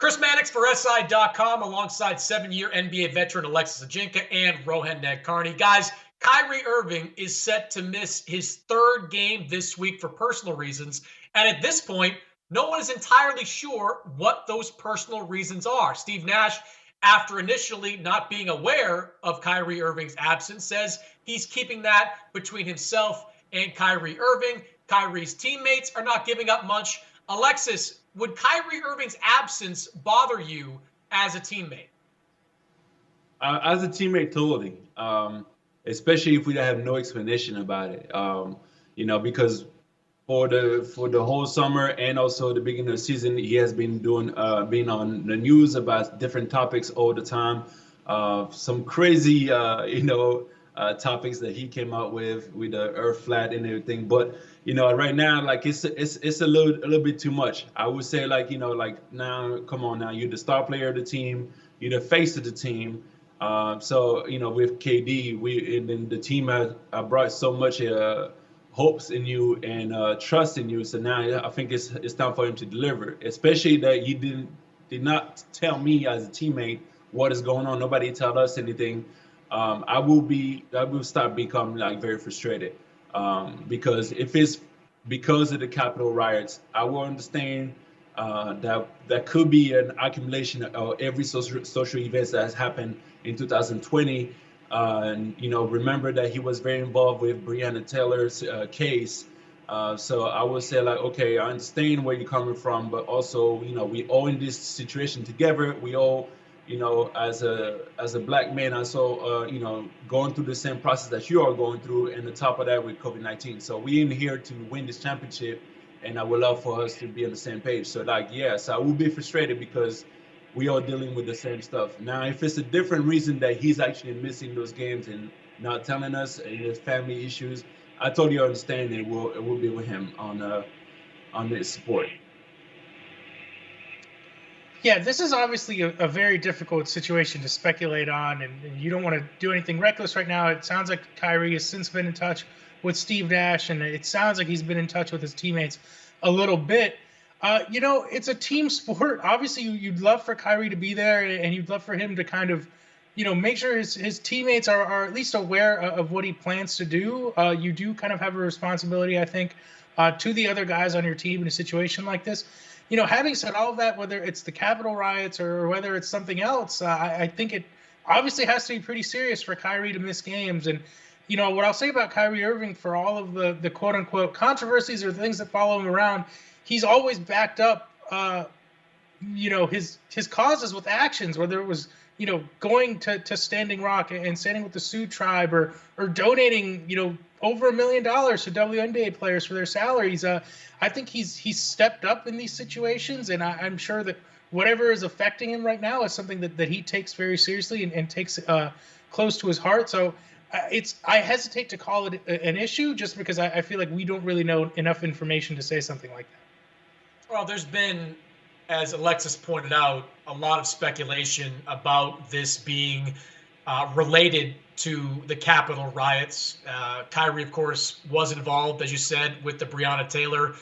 Chris Mannix for SI.com alongside 7-year NBA veteran Alexis Ajinça and Rohan Nadkarni. Guys, Kyrie Irving is set to miss his third game this week for personal reasons. And at this point, no one is entirely sure what those personal reasons are. Steve Nash, after initially not being aware of Kyrie Irving's absence, says he's keeping that between himself and Kyrie Irving. Kyrie's teammates are not giving up much. Alexis, would Kyrie Irving's absence bother you as a teammate? As a teammate, totally. Especially if we have no explanation about it. Because for the whole summer and also the beginning of the season, he has been being on the news about different topics all the time. Some crazy, topics that he came out with the Earth flat and everything. But right now, like it's a little bit too much. I would say, now, come on, now you're the star player of the team, you're the face of the team. So with KD, and the team has brought so much hopes in you and trust in you. So now I think it's time for him to deliver. Especially that you did not tell me as a teammate what is going on. Nobody tell us anything. I will start becoming very frustrated. Because if it's because of the Capitol riots, I will understand that could be an accumulation of every social events that has happened in 2020. And remember that he was very involved with Breonna Taylor's case. So I would say okay, I understand where you're coming from, but also we all in this situation together. We all as a black man, I saw, going through the same process that you are going through, and on top of that with COVID-19. So we in here to win this championship, and I would love for us to be on the same page. So so I will be frustrated because we are dealing with the same stuff. Now, if it's a different reason that he's actually missing those games and not telling us and his family issues, I totally understand, and it will be with him on this support. Yeah, this is obviously a very difficult situation to speculate on, and you don't want to do anything reckless right now. It sounds like Kyrie has since been in touch with Steve Nash, and it sounds like he's been in touch with his teammates a little bit. It's a team sport. Obviously, you'd love for Kyrie to be there, and you'd love for him to kind of, make sure his teammates are at least aware of what he plans to do. You do kind of have a responsibility, I think, to the other guys on your team in a situation like this. Having said all of that, whether it's the Capitol riots or whether it's something else, I think it obviously has to be pretty serious for Kyrie to miss games. And, what I'll say about Kyrie Irving, for all of the quote unquote controversies or things that follow him around, he's always backed up, his causes with actions, whether it was, going to Standing Rock and standing with the Sioux tribe or donating, over $1 million to WNBA players for their salaries. I think he's stepped up in these situations, and I'm sure that whatever is affecting him right now is something that he takes very seriously and takes close to his heart. So I hesitate to call it an issue just because I feel like we don't really know enough information to say something like that. Well, there's been, as Alexis pointed out, a lot of speculation about this being related to the Capitol riots. Kyrie, of course, was involved, as you said, with the Breonna Taylor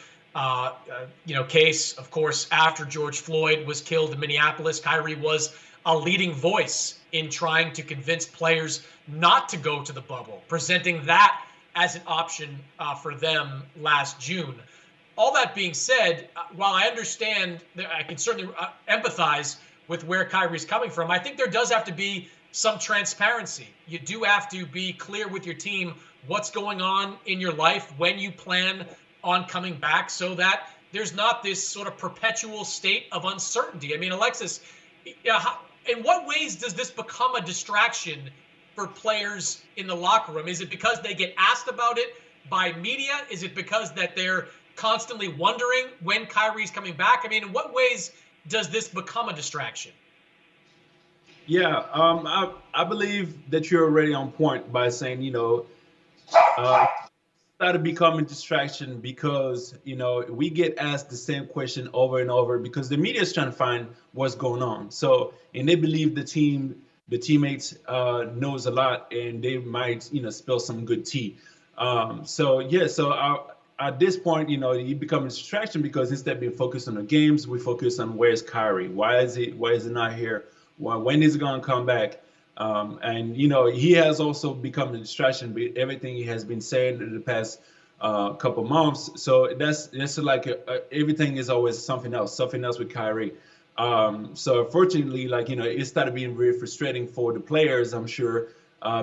case. Of course, after George Floyd was killed in Minneapolis, Kyrie was a leading voice in trying to convince players not to go to the bubble, presenting that as an option for them last June. All that being said, while I understand that I can certainly empathize with where Kyrie's coming from, I think there does have to be some transparency. You do have to be clear with your team what's going on in your life when you plan on coming back, so that there's not this sort of perpetual state of uncertainty. I mean, Alexis, in what ways does this become a distraction for players in the locker room? Is it because they get asked about it by media? Is it because that they're constantly wondering when Kyrie's coming back? I mean, in what ways does this become a distraction? Yeah, I believe that you're already on point by saying, started becoming distraction because, we get asked the same question over and over because the media is trying to find what's going on. So, and they believe the teammates knows a lot and they might, spill some good tea. So at this point, you become a distraction because instead of being focused on the games, we focus on where's Kyrie? Why is he not here? When is he gonna come back? And he has also become a distraction with everything he has been saying in the past couple months. So that's like everything is always something else with Kyrie. So unfortunately, it started being very frustrating for the players, I'm sure,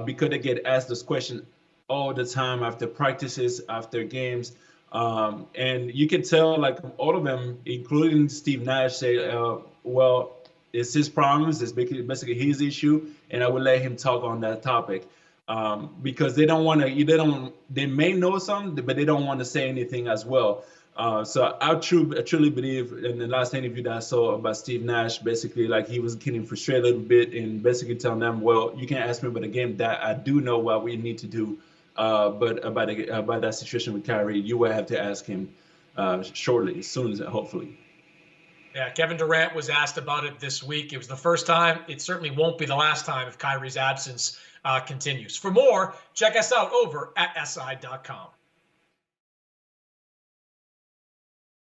because they get asked this question all the time after practices, after games. And you can tell, like, all of them, including Steve Nash, say, well, it's his problems, it's basically his issue, and I will let him talk on that topic. Because they don't want to, they may know something, but they don't want to say anything as well. So I truly believe in the last interview that I saw about Steve Nash, basically, like, he was getting frustrated a little bit and basically telling them, well, you can ask me about the game that I do know what we need to do. But about that situation with Kyrie, you will have to ask him shortly, as soon as, hopefully. Yeah, Kevin Durant was asked about it this week. It was the first time. It certainly won't be the last time if Kyrie's absence continues. For more, check us out over at SI.com.